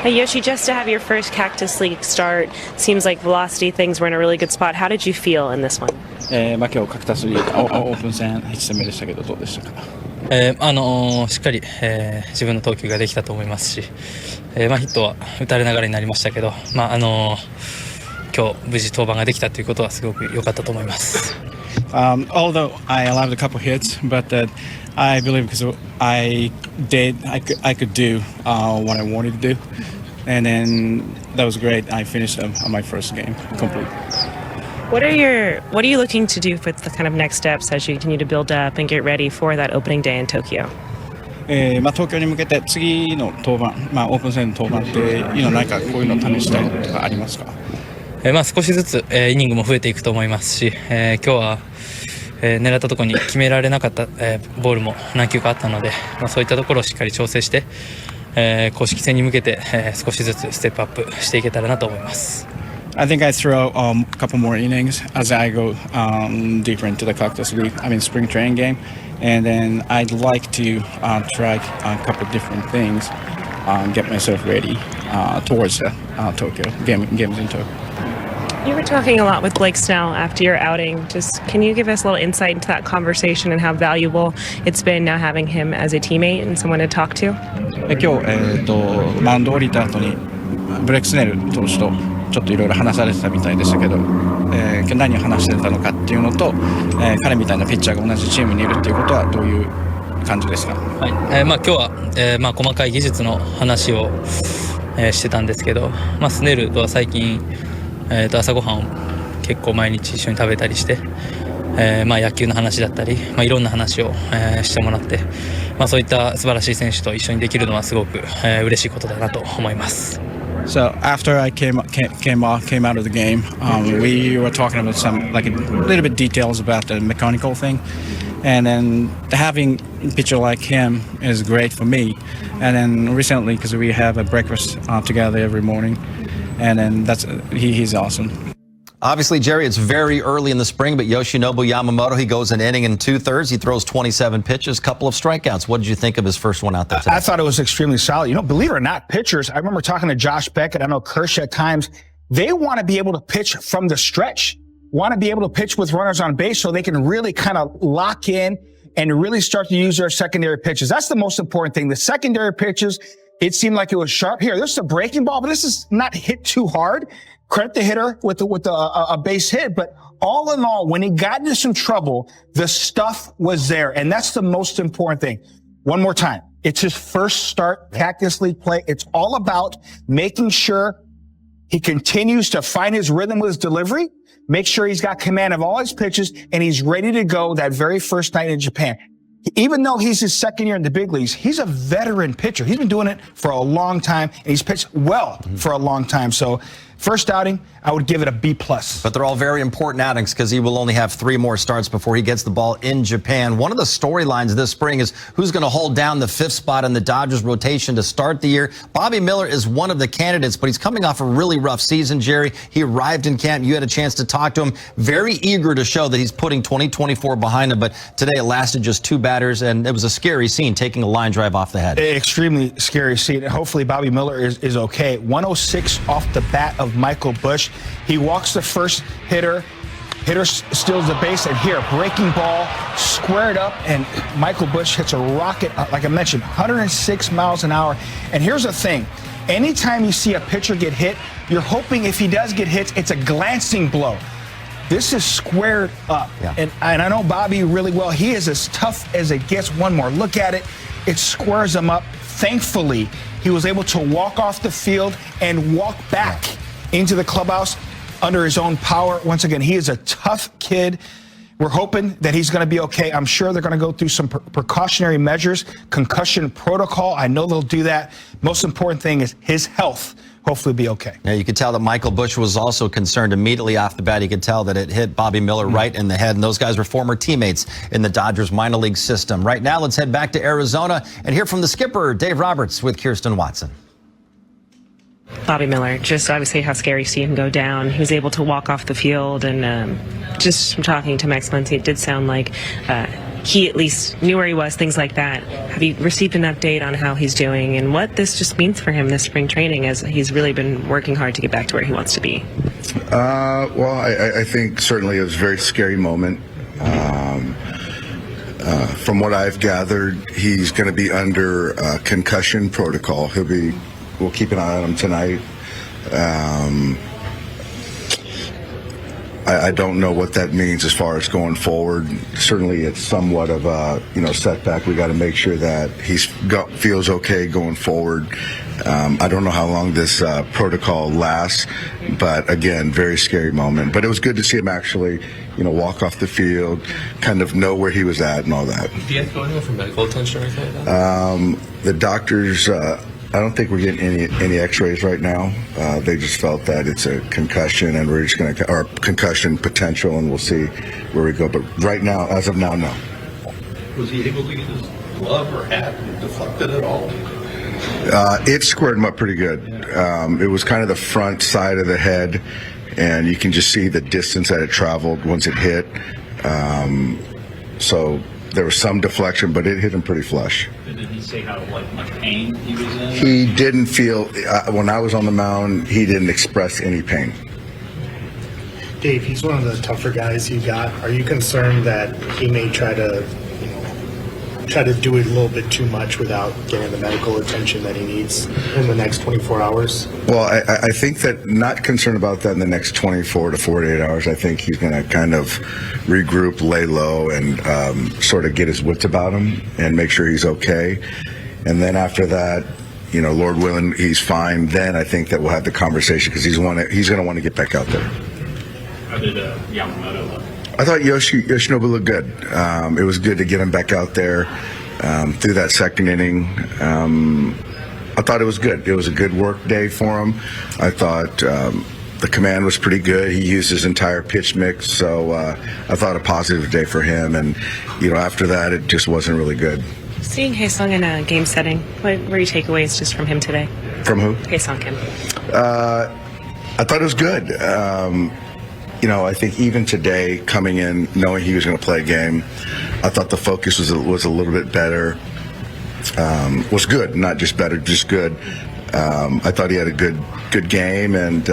Hey, Yoshi, just to have your first Cactus League start, seems like velocity things were in a really good spot. How did you feel in this one? 今日カクタスリーグオープン戦1戦目でしたけどどうでしたか？しっかり、自分の投球ができたと思いますし、ヒットは打たれながらになりましたけど、今日無事登板ができたということはすごく良かったと思います。Although I allowed a couple hits, but I believe because I could do what I wanted to do, and then that was great. I finished my first game complete. What are you looking to do with the kind of next steps as you continue to build up and get ready for that opening day in Tokyo? 東京に向けて次の登板、オープン戦の登板って何かこういうの試したいとかありますか？少しずつ、イニングも増えていくと思いますし、今日は、狙ったところに決められなかった、ボールも何球かあったので、そういったところをしっかり調整して、公式戦に向けて、少しずつステップアップしていけたらなと思います。I think I throw a couple more innings as I go deeper into the Cactus League. Spring training game, and then I'd like to try a couple different things, get myself ready towards Tokyo games in Tokyo. You were talking a lot with Blake Snell after your outing. Can you give us a little insight into that conversation and how valuable it's been now having him as a teammate and someone to talk to? 今日、マウンド降りた後にブレイクスネル投手とちょっといろいろ話されてたみたいでしたけど、今日何を話してたのかっていうのと、彼みたいなピッチャーが同じチームにいるっていうことはどういう感じですか？はい、今日は、細かい技術の話を、してたんですけど、スネルとは最近朝ごはんを結構毎日一緒に食べたりして、野球の話だったり、いろんな話を、してもらって、そういった素晴らしい選手と一緒にできるのはすごく、嬉しいことだなと思います。So after I came out of the game, we were talking about some like a little bit details about the mechanical thing, and then having a pitcher like him is great for me. And then recently, because we have a breakfast together every morning. And then he's awesome. Obviously, Jerry, it's very early in the spring, but Yoshinobu Yamamoto, he goes an inning and 2/3. He throws 27 pitches, couple of strikeouts. What did you think of his first one out there today? I thought it was extremely solid. Believe it or not, pitchers, I remember talking to Josh Beckett, I know Kershaw at times, they want to be able to pitch from the stretch, want to be able to pitch with runners on base so they can really kind of lock in and really start to use their secondary pitches. That's the most important thing. The secondary pitches, it seemed like it was sharp. Here, this is a breaking ball, but this is not hit too hard. Credit the hitter with a base hit. But all in all, when he got into some trouble, the stuff was there. And that's the most important thing. One more time. It's his first start Cactus League play. It's all about making sure he continues to find his rhythm with his delivery, make sure he's got command of all his pitches, and he's ready to go that very first night in Japan. Even though he's his second year in the big leagues, he's a veteran pitcher. He's been doing it for a long time, and he's pitched well for a long time. So first outing, I would give it a B+. But they're all very important outings because he will only have 3 more starts before he gets the ball in Japan. One of the storylines this spring is who's going to hold down the 5th spot in the Dodgers rotation to start the year. Bobby Miller is one of the candidates, but he's coming off a really rough season, Jerry. He arrived in camp. You had a chance to talk to him. Very eager to show that he's putting 2024 behind him. But today it lasted just 2 batters, and it was a scary scene, taking a line drive off the head. Extremely scary scene. Hopefully Bobby Miller is okay. 106 off the bat of Michael Busch. He walks the first hitter steals the base, and here, breaking ball, squared up, and Michael Busch hits a rocket, like I mentioned, 106 miles an hour. And here's the thing. Anytime you see a pitcher get hit, you're hoping if he does get hit, it's a glancing blow. This is squared up. Yeah. And I know Bobby really well. He is as tough as it gets. One more look at it. It squares him up. Thankfully, he was able to walk off the field and walk back into the clubhouse under his own power. Once again, he is a tough kid. We're hoping that he's going to be okay. I'm sure they're going to go through some precautionary measures, concussion protocol. I know they'll do that. Most important thing is his health. Hopefully be okay. Yeah, you could tell that Michael Busch was also concerned immediately off the bat. You could tell that it hit Bobby Miller right in the head, and those guys were former teammates in the Dodgers minor league system. Right now, let's head back to Arizona and hear from the skipper, Dave Roberts, with Kirsten Watson. Bobby Miller, just obviously how scary seeing him go down. He was able to walk off the field, and just from talking to Max Muncy, it did sound like he at least knew where he was, things like that. Have you received an update on how he's doing and what this just means for him this spring training, as he's really been working hard to get back to where he wants to be? Well, I think certainly it was a very scary moment. From what I've gathered, he's going to be under concussion protocol. We'll keep an eye on him tonight. I don't know what that means as far as going forward. Certainly, it's somewhat of a setback. We got to make sure that he feels okay going forward. I don't know how long this protocol lasts, but again, very scary moment. But it was good to see him actually, walk off the field, kind of know where he was at and all that. Do you have to go anywhere for medical attention or anything like that? The doctors. I don't think we're getting any X-rays right now. They just felt that it's a concussion, and we're just going to, or concussion potential, and we'll see where we go. But right now, as of now, no. Was he able to get his glove or hat deflected at all? It squared him up pretty good. It was kind of the front side of the head, and you can just see the distance that it traveled once it hit. So there was some deflection, but it hit him pretty flush. Did he say how much pain he was in? He didn't feel, when I was on the mound, he didn't express any pain. Dave, he's one of the tougher guys you got. Are you concerned that he may try to do it a little bit too much without getting the medical attention that he needs in the next 24 hours? Well, I think that not concerned about that in the next 24 to 48 hours. I think he's going to kind of regroup, lay low, and sort of get his wits about him and make sure he's okay. And then after that, Lord willing, he's fine. Then I think that we'll have the conversation because he's going to want to get back out there. How did Yamamoto look? I thought Yoshinobu looked good. It was good to get him back out there through that second inning. I thought it was good. It was a good work day for him. I thought the command was pretty good. He used his entire pitch mix, so I thought a positive day for him. And after that, it just wasn't really good. Seeing Hae-Sung in a game setting, what were your takeaways just from him today? From who? Hae-Sung Kim. I thought it was good. I think even today, coming in, knowing he was going to play a game, I thought the focus was a little bit better. Was good, not just better, just good. I thought he had a good game, and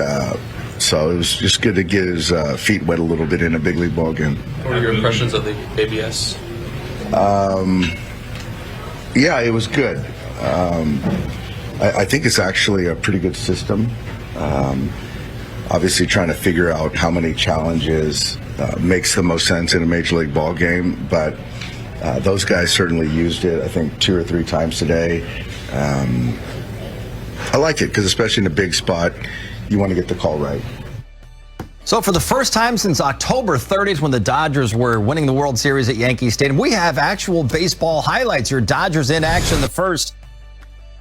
so it was just good to get his feet wet a little bit in a big league ball game. What are your impressions of the ABS? Yeah, it was good. I think it's actually a pretty good system. Obviously, trying to figure out how many challenges makes the most sense in a major league ball game, but those guys certainly used it, I think, 2 or 3 times today. I like it because, especially in a big spot, you want to get the call right. So for the first time since October 30th, when the Dodgers were winning the World Series at Yankee Stadium, we have actual baseball highlights. Your Dodgers in action, the first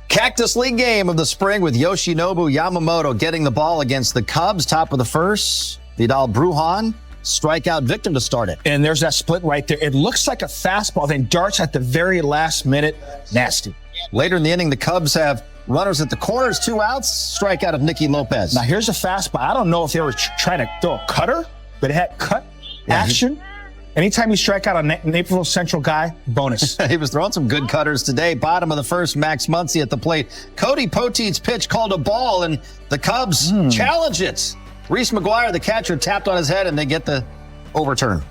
Cactus League game of the spring with Yoshinobu Yamamoto getting the ball against the Cubs. Top of the first, Vidal Brujan, strikeout victim to start it. And there's that split right there. It looks like a fastball, then darts at the very last minute. Nasty. Later in the inning, the Cubs have runners at the corners, 2 outs, strikeout of Nicky Lopez. Now here's a fastball. I don't know if they were trying to throw a cutter, but it had cut action. Anytime you strike out a Naperville Central guy, bonus. He was throwing some good cutters today. Bottom of the first, Max Muncy at the plate. Cody Poteet's pitch called a ball, and the Cubs challenge it. Reese McGuire, the catcher, tapped on his head, and they get the overturn.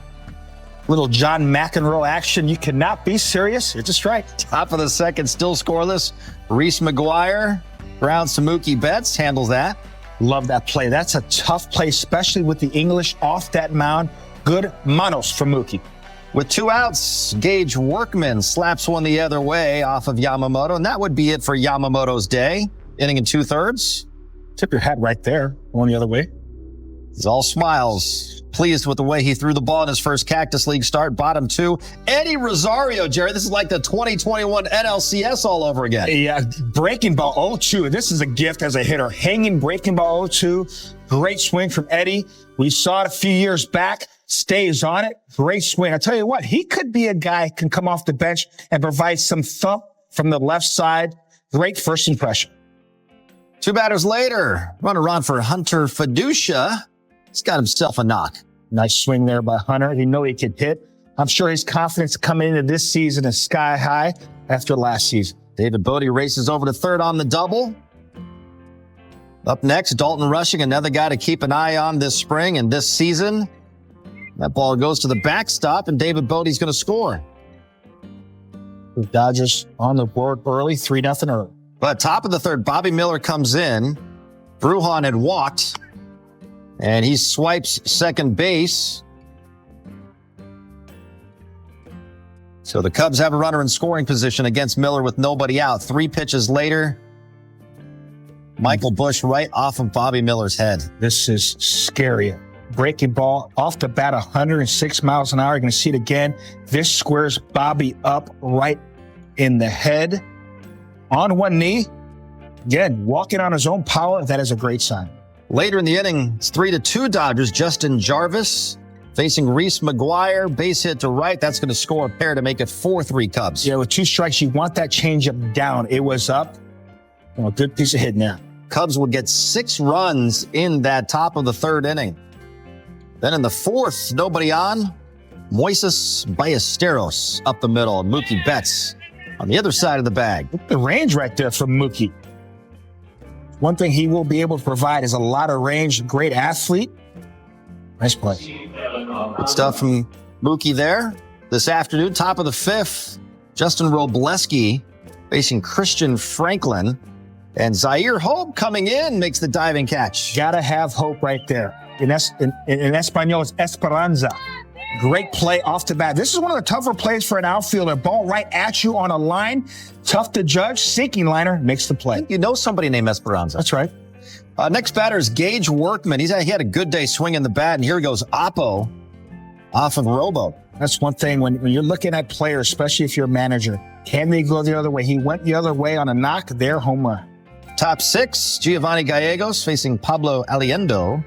Little John McEnroe action. You cannot be serious. It's a strike. Top of the second, still scoreless. Reese McGuire grounds to Mookie Betts, handles that. Love that play. That's a tough play, especially with the English off that mound. Good manos from Mookie. With 2 outs, Gage Workman slaps one the other way off of Yamamoto, and that would be it for Yamamoto's day. Inning in 2/3. Tip your hat right there, going the other way. He's all smiles, pleased with the way he threw the ball in his first Cactus League start. Bottom 2, Eddie Rosario, Jerry. This is like the 2021 NLCS all over again. Yeah, breaking ball 0-2. This is a gift as a hitter. Hanging breaking ball 0-2. Great swing from Eddie. We saw it a few years back. Stays on it. Great swing. I tell you what, he could be a guy can come off the bench and provide some thump from the left side. Great first impression. 2 batters later, runner on for Hunter Fiducia. He's got himself a knock. Nice swing there by Hunter. He knew he could hit. I'm sure his confidence coming into this season is sky high after last season. David Bodie races over to third on the double. Up next, Dalton Rushing, another guy to keep an eye on this spring and this season. That ball goes to the backstop, and David Bodie's going to score. The Dodgers on the board early, 3-0 early. But top of the third, Bobby Miller comes in. Brujan had walked, and he swipes second base. So the Cubs have a runner in scoring position against Miller with nobody out. 3 pitches later, Michael Busch right off of Bobby Miller's head. This is scary. Breaking ball off the bat, 106 miles an hour. You're going to see it again. This squares Bobby up right in the head. On one knee. Again, walking on his own power. That is a great sign. Later in the inning, it's 3-2 Dodgers. Justin Jarvis facing Reese McGuire. Base hit to right. That's going to score a pair to make it 4-3 Cubs. Yeah, with 2 strikes, you want that changeup down. It was up. Well, good piece of hitting there. Cubs would get 6 runs in that top of the third inning. Then in the fourth, nobody on. Moises Ballesteros up the middle, and Mookie Betts on the other side of the bag. Look at the range right there from Mookie. One thing he will be able to provide is a lot of range. Great athlete. Nice play. Good stuff from Mookie there. This afternoon, top of the fifth, Justin Robleski facing Christian Franklin. And Zaire Hope coming in makes the diving catch. Gotta have hope right there. In Espanol, it's Esperanza. Great play off the bat. This is one of the tougher plays for an outfielder. Ball right at you on a line. Tough to judge. Sinking liner makes the play. You know somebody named Esperanza. That's right. Next batter is Gage Workman. He had a good day swinging the bat, and here goes Oppo off of Robo. That's one thing when you're looking at players, especially if you're a manager. Can they go the other way? He went the other way on a knock. Their home run. Top 6, Giovanni Gallegos facing Pablo Aliendo.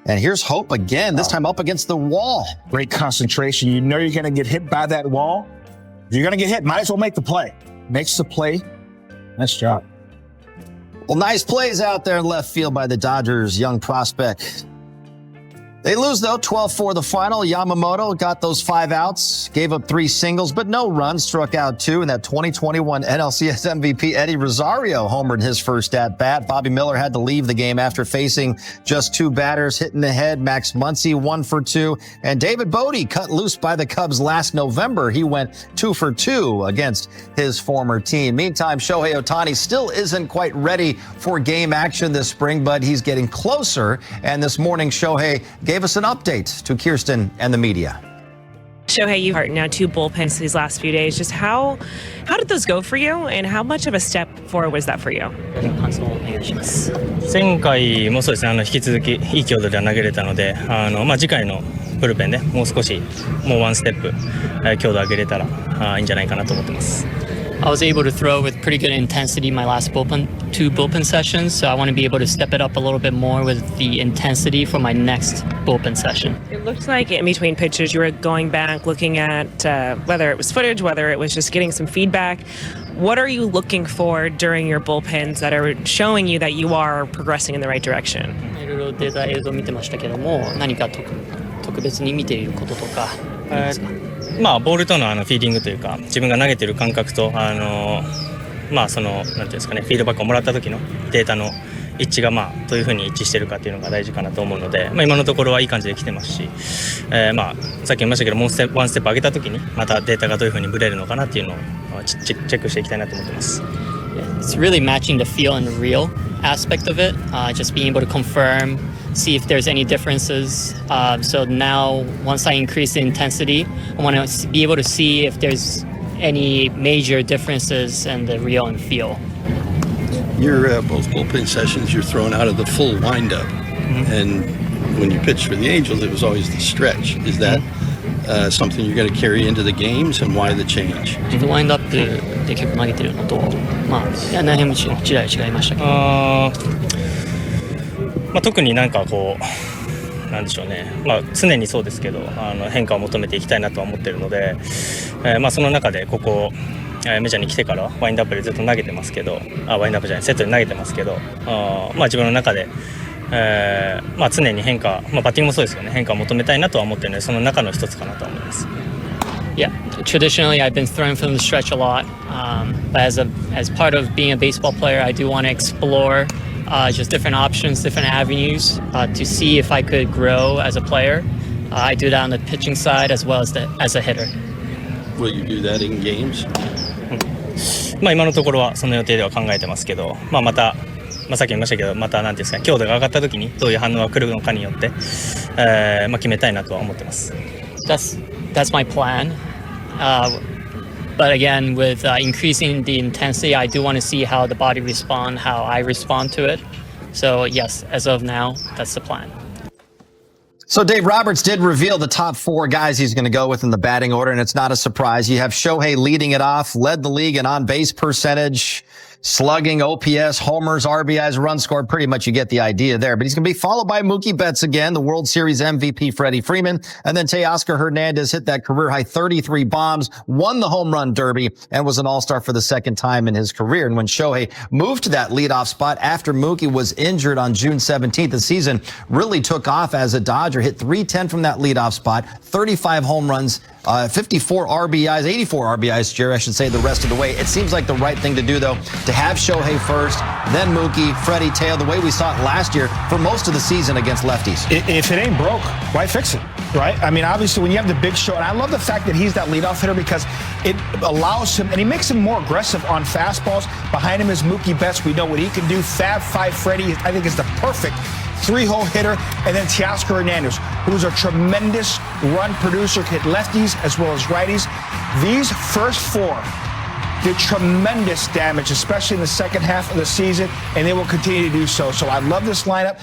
And here's Hope again, this time up against the wall. Great concentration. You know you're going to get hit by that wall. If you're going to get hit, might as well make the play. Makes the play. Nice job. Well, nice plays out there in left field by the Dodgers' young prospect. They lose, though, 12-4 the final. Yamamoto got those 5 outs, gave up 3 singles, but no runs, struck out 2. And that 2021 NLCS MVP Eddie Rosario homered his first at-bat. Bobby Miller had to leave the game after facing just 2 batters, hitting the head. Max Muncy, 1 for 2. And David Bodie cut loose by the Cubs last November. He went 2 for 2 against his former team. Meantime, Shohei Ohtani still isn't quite ready for game action this spring, but he's getting closer. And this morning, Shohei gave us an update to Kirsten and the media. Shohei, you've had now 2 bullpens these last few days. Just how did those go for you, and how much of a step forward was that for you? 前回もそうですね、引き続きいい強度では投げれたので、次回のブルペンでもう少しもうワンステップ強度上げれたらいいんじゃないかなと思ってます。I was able to throw with pretty good intensity my last 2 bullpen sessions, so I want to be able to step it up a little bit more with the intensity for my next bullpen session. It looked like in between pitches you were going back, looking at whether it was footage, whether it was just getting some feedback. What are you looking for during your bullpens that are showing you that you are progressing in the right direction? いろいろデータ映像見てましたけども、何か特別に見ていることとかありますか？ボールとのフィーリングというか、自分が投げてる感覚となんていうんですかね、フィードバックをもらった時のデータの一致がどういうふうに一致してるかっていうのが大事かなと思うので、今のところはいい感じで来てますし、さっき言いましたけどワンステップ上げた時にまたデータがどういうふうにブレるのかなっていうのをチェックしていきたいなと思ってます。It's really matching the feel and the real aspect of it, just being able to confirm, see if there's any differences. So now, once I increase the intensity, I want to be able to see if there's any major differences in the real and feel. Your both bullpen sessions, you're thrown out of the full windup. And when you pitched for the Angels, it was always the stretch. Is that something you're going to carry into the games, and why the change? ワインドアップで結構投げてるのと、何辺も違いましたけど。特になんでしょうね、常にそうですけど変化を求めていきたいなとは思ってるので、その中でここメジャーに来てからはワインドアップでずっと投げてますけど、ワインドアップじゃないセットで投げてますけど、自分の中で、常に変化、バッティングもそうですよね、変化を求めたいなとは思ってるので、その中の一つかなとは思います。Yeah, traditionally I've been throwing from the stretch a lot, but as part of being a baseball player, I do want to explore just different options, different avenues to see if I could grow as a player. I do that on the pitching side as well as a hitter. Will you do that in games? 今のところはその予定では考えてますけど、また、さっき言いましたけど、また何ていうんですか、強度が上がった時にどういう反応が来るのかによって、決めたいなとは思ってます。That's my plan. But again, with increasing the intensity, I do want to see how the body respond, how I respond to it. So yes, as of now, that's the plan. So Dave Roberts did reveal the top 4 guys he's going to go with in the batting order, and it's not a surprise. You have Shohei leading it off, led the league in on-base percentage, slugging, OPS, homers, RBIs, runs scored. Pretty much you get the idea there. But he's going to be followed by Mookie Betts again, the World Series MVP Freddie Freeman. And then Teoscar Hernandez hit that career-high 33 bombs, won the home run derby, and was an all-star for the second time in his career. And when Shohei moved to that leadoff spot after Mookie was injured on June 17th, the season really took off as a Dodger. Hit .310 from that leadoff spot, 35 home runs, 54 RBIs, 84 RBIs, Jerry, I should say, the rest of the way. It seems like the right thing to do, though, to have Shohei first, then Mookie, Freddie, Teo, the way we saw it last year for most of the season against lefties. If it ain't broke, why fix it, right? I mean, obviously, when you have the big show, and I love the fact that he's that leadoff hitter because it allows him, and he makes him more aggressive on fastballs. Behind him is Mookie Betts. We know what he can do. Fab Five Freddie, I think, is the perfect 3-hole hitter, and then Teoscar Hernandez, who's a tremendous run producer, hit lefties as well as righties. These first 4 did tremendous damage, especially in the second half of the season, and they will continue to do so. So I love this lineup.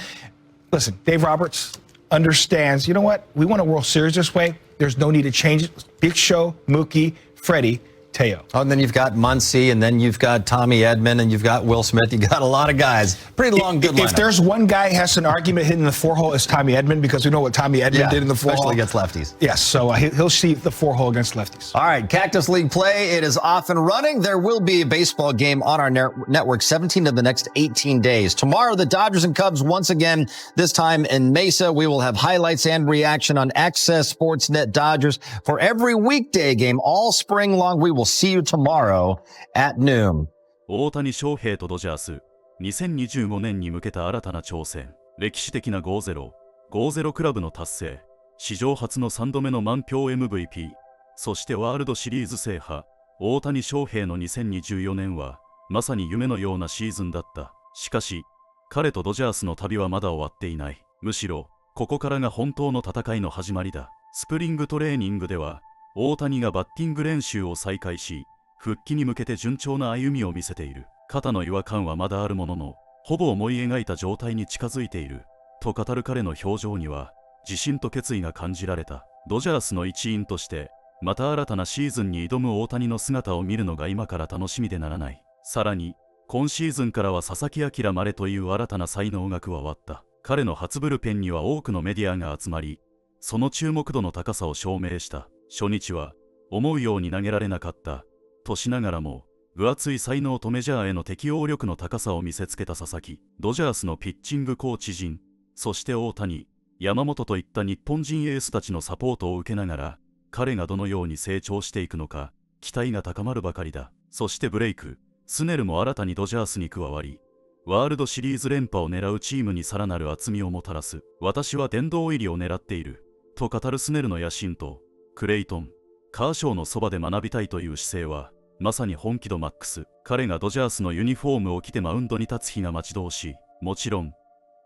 Listen, Dave Roberts understands, you know what? We won a World Series this way. There's no need to change it. Big Show, Mookie, Freddie, Teo. Oh, and then you've got Muncy, and then you've got Tommy Edman, and you've got Will Smith. You got a lot of guys. Pretty long, good lineup. If there's one guy who has an argument hitting the 4-hole, it's Tommy Edman, because we know what Tommy Edman did in the 4-hole. Especially against lefties. Yes, so he'll see the 4-hole against lefties. All right, Cactus League play. It is off and running. There will be a baseball game on our network 17 of the next 18 days. Tomorrow, the Dodgers and Cubs once again, this time in Mesa. We will have highlights and reaction on Access Sportsnet Dodgers for every weekday game all spring long. We will see you tomorrow at noon. 大谷翔平とドジャース、2025年に向けた新たな挑戦。歴史的な5-0クラブの達成。史上初の3度目の満票 MVP。そしてワールドシリーズ制覇。大谷翔平の2024年は、まさに夢のようなシーズンだった。しかし、彼とドジャースの旅はまだ終わっていない。むしろ、ここからが本当の戦いの始まりだ。スプリングトレーニングでは、大谷がバッティング練習を再開し、復帰に向けて順調な歩みを見せている。肩の違和感はまだあるものの、ほぼ思い描いた状態に近づいている。と語る彼の表情には、自信と決意が感じられた。ドジャースの一員として、また新たなシーズンに挑む大谷の姿を見るのが今から楽しみでならない。さらに、今シーズンからは佐々木朗まれという新たな才能が加わった。彼の初ブルペンには多くのメディアが集まり、その注目度の高さを証明した。初日は、思うように投げられなかった。としながらも、分厚い才能とメジャーへの適応力の高さを見せつけた佐々木。ドジャースのピッチングコーチ陣、そして大谷、山本といった日本人エースたちのサポートを受けながら、彼がどのように成長していくのか、期待が高まるばかりだ。そしてブレイク、スネルも新たにドジャースに加わり、ワールドシリーズ連覇を狙うチームにさらなる厚みをもたらす。私は殿堂入りを狙っている。と語るスネルの野心と、クレイトン、カーショーのそばで学びたいという姿勢は、まさに本気度マックス。彼がドジャースのユニフォームを着てマウンドに立つ日が待ち遠しい。もちろん、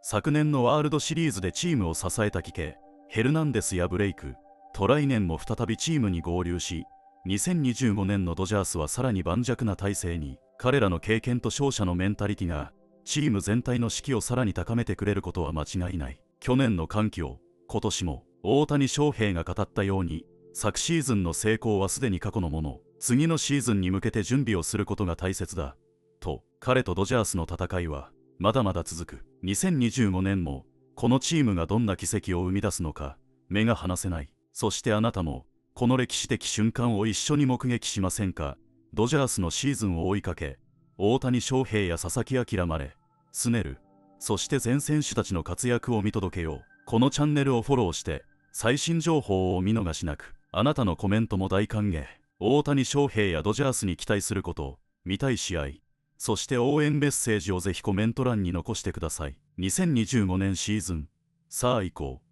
昨年のワールドシリーズでチームを支えたキケ、ヘルナンデスやブレイク、と来年も再びチームに合流し、2025年のドジャースはさらに盤石な体制に、彼らの経験と勝者のメンタリティが、チーム全体の士気をさらに高めてくれることは間違いない。去年の歓喜を、今年も、大谷翔平が語ったように、昨シーズンの成功はすでに過去のもの。次のシーズンに向けて準備をすることが大切だ。と、彼とドジャースの戦いは、まだまだ続く。2025年も、このチームがどんな奇跡を生み出すのか、目が離せない。そしてあなたも、この歴史的瞬間を一緒に目撃しませんか。ドジャースのシーズンを追いかけ、大谷翔平や佐々木朗まれ、スネル、そして全選手たちの活躍を見届けよう。このチャンネルをフォローして、最新情報をお見逃しなく。あなたのコメントも大歓迎。大谷翔平やドジャースに期待すること、見たい試合、そして応援メッセージをぜひコメント欄に残してください。2025年シーズン、さあ行こう。